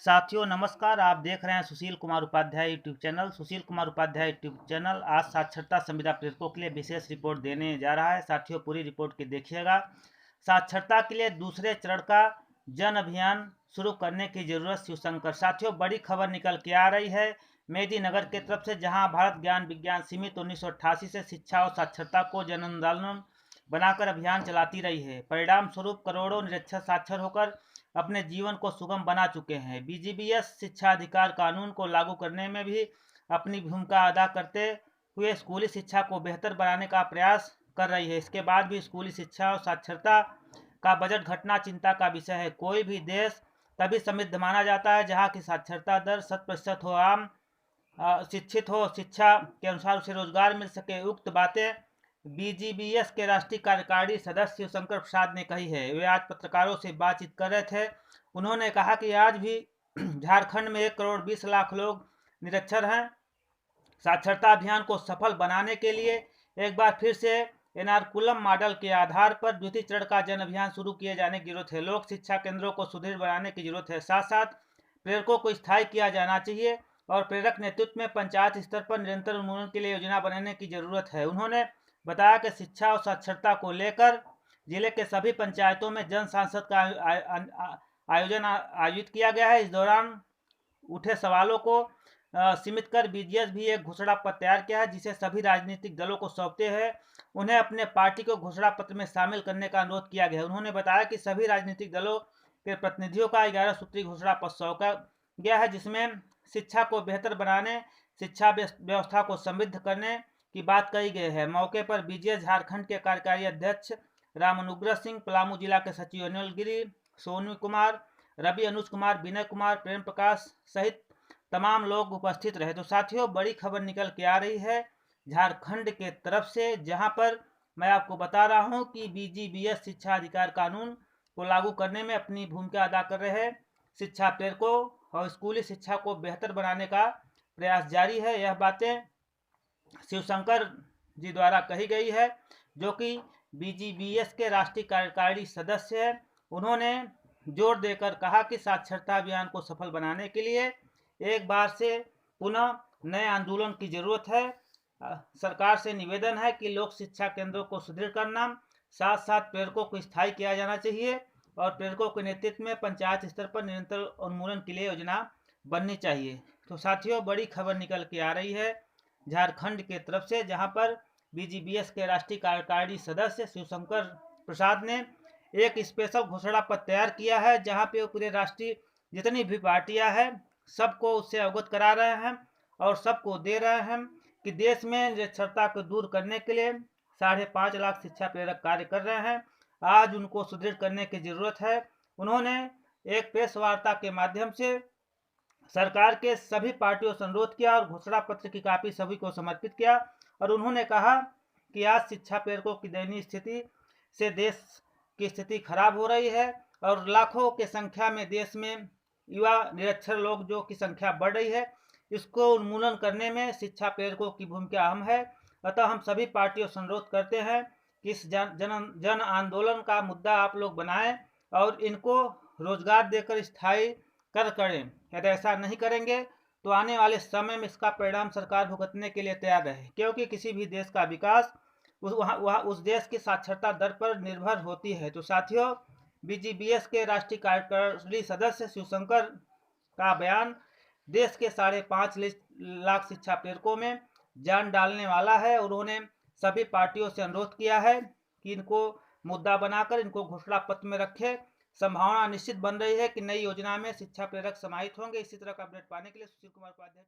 साथियों नमस्कार। आप देख रहे हैं Sushil Kumar Upadhyay YouTube channel. Sushil Kumar Upadhyay YouTube channel आज साक्षरता संविदा प्रेरकों के लिए विशेष रिपोर्ट देने जा रहा है। साथियों पूरी रिपोर्ट के देखिएगा। साक्षरता के लिए दूसरे चरण का जन अभियान शुरू करने की जरूरत, शिवशंकर। साथियों बड़ी खबर निकल के आ रही है मेदिनीनगर की तरफ से, जहां भारत ज्ञान विज्ञान समिति 1988 से शिक्षा और साक्षरता को जन आंदोलन बनाकर अभियान चलाती रही है। परिणाम स्वरूप करोड़ों निरक्षर साक्षर होकर अपने जीवन को सुगम बना चुके हैं। बीजीबीएस शिक्षा अधिकार कानून को लागू करने में भी अपनी भूमिका अदा करते हुए स्कूली शिक्षा को बेहतर बनाने का प्रयास कर रही है। इसके बाद भी स्कूली शिक्षा और साक्षरता का बजट घटना चिंता का विषय है। कोई भी देश तभी समृद्ध माना जाता है जहाँ की साक्षरता दर 100% हो, आम शिक्षित हो, शिक्षा के अनुसार उसे रोजगार मिल सके। उक्त बातें बीजीबीएस के राष्ट्रीय कार्यकारिणी सदस्य शिवशंकर प्रसाद ने कही है। वे आज पत्रकारों से बातचीत कर रहे थे। उन्होंने कहा कि आज भी झारखंड में 1 करोड़ 20 लाख लोग निरक्षर हैं। साक्षरता अभियान को सफल बनाने के लिए एक बार फिर से एर्नाकुलम मॉडल के आधार पर द्वितीय चरण का जन अभियान शुरू किए जाने की जरूरत है। लोक शिक्षा केंद्रों को सुदृढ़ बनाने की जरूरत है। साथ साथ प्रेरकों को स्थायी किया जाना चाहिए और प्रेरक नेतृत्व में पंचायत स्तर पर निरंतर उन्मूलन के लिए योजना बनाने की जरूरत है। उन्होंने बताया कि शिक्षा और साक्षरता को लेकर जिले के सभी पंचायतों में जन सांसद का आयोजित किया गया है। इस दौरान उठे सवालों को सीमित कर बीजीएस भी एक घोषणा पत्र तैयार किया है, जिसे सभी राजनीतिक दलों को सौंपते हैं उन्हें अपने पार्टी को घोषणा पत्र में शामिल करने का अनुरोध किया गया है। उन्होंने बताया कि सभी राजनीतिक दलों के प्रतिनिधियों का 11 सूत्री घोषणा पत्र सौंपा गया है, जिसमें शिक्षा को बेहतर बनाने, शिक्षा व्यवस्था को समृद्ध करने की बात कही गई है। मौके पर बीजीएस झारखंड के कार्यकारी अध्यक्ष रामानुग्रह सिंह, पलामू जिला के सचिव अनिल गिरी, सोनू कुमार, रवि, अनुज कुमार, विनय कुमार, प्रेम प्रकाश सहित तमाम लोग उपस्थित रहे। तो साथियों बड़ी खबर निकल के आ रही है झारखंड के तरफ से, जहां पर मैं आपको बता रहा हूं कि बीजीबीएस शिक्षा अधिकार कानून को लागू करने में अपनी भूमिका अदा कर रहे शिक्षा प्रेरकों और स्कूली शिक्षा को बेहतर बनाने का प्रयास जारी है। यह बातें शिवशंकर जी द्वारा कही गई है, जो कि बीजीबीएस के राष्ट्रीय कार्यकारिणी सदस्य है। उन्होंने जोर देकर कहा कि साक्षरता अभियान को सफल बनाने के लिए एक बार से पुनः नए आंदोलन की जरूरत है। सरकार से निवेदन है कि लोक शिक्षा केंद्रों को सुदृढ़ करना, साथ साथ प्रेरकों को स्थायी किया जाना चाहिए और प्रेरकों के नेतृत्व में पंचायत स्तर पर निरंतर उन्मूलन के लिए योजना बननी चाहिए। तो साथियों बड़ी खबर निकल के आ रही है झारखंड के तरफ से, जहां पर बीजीबीएस के राष्ट्रीय कार्यकारिणी सदस्य शिवशंकर प्रसाद ने एक स्पेशल घोषणा पत्र तैयार किया है, जहां पे पूरे राष्ट्रीय जितनी भी पार्टियां हैं सबको उससे अवगत करा रहे हैं और सबको दे रहे हैं कि देश में निरक्षरता को दूर करने के लिए 5.5 लाख शिक्षा प्रेरक कार्य कर रहे हैं। आज उनको सुदृढ़ करने की जरूरत है। उन्होंने एक प्रेस वार्ता के माध्यम से सरकार के सभी पार्टियों से अनुरोध किया और घोषणा पत्र की कॉपी सभी को समर्पित किया और उन्होंने कहा कि आज शिक्षा प्रेरकों की दयनीय स्थिति से देश की स्थिति खराब हो रही है और लाखों की संख्या में देश में युवा निरक्षर लोग जो की संख्या बढ़ रही है, इसको उन्मूलन करने में शिक्षा प्रेरकों की भूमिका अहम है। अतः हम सभी पार्टियों से अनुरोध करते हैं कि इस जन आंदोलन का मुद्दा आप लोग बनाएं और इनको रोजगार देकर स्थायी करें। यदि ऐसा नहीं करेंगे तो आने वाले समय में इसका परिणाम सरकार भुगतने के लिए तैयार है, क्योंकि किसी भी देश का विकास उस देश की साक्षरता दर पर निर्भर होती है। तो साथियों बीजीबीएस के राष्ट्रीय कार्यकारिणी सदस्य शिवशंकर का बयान देश के 5.5 लाख शिक्षा प्रेरकों में जान डालने वाला है। उन्होंने सभी पार्टियों से अनुरोध किया है कि इनको मुद्दा बनाकर इनको घोषणा पत्र में रखे। संभावना निश्चित बन रही है कि नई योजना में शिक्षा प्रेरक समाहित होंगे। इसी तरह का अपडेट पाने के लिए सुशील कुमार उपाध्याय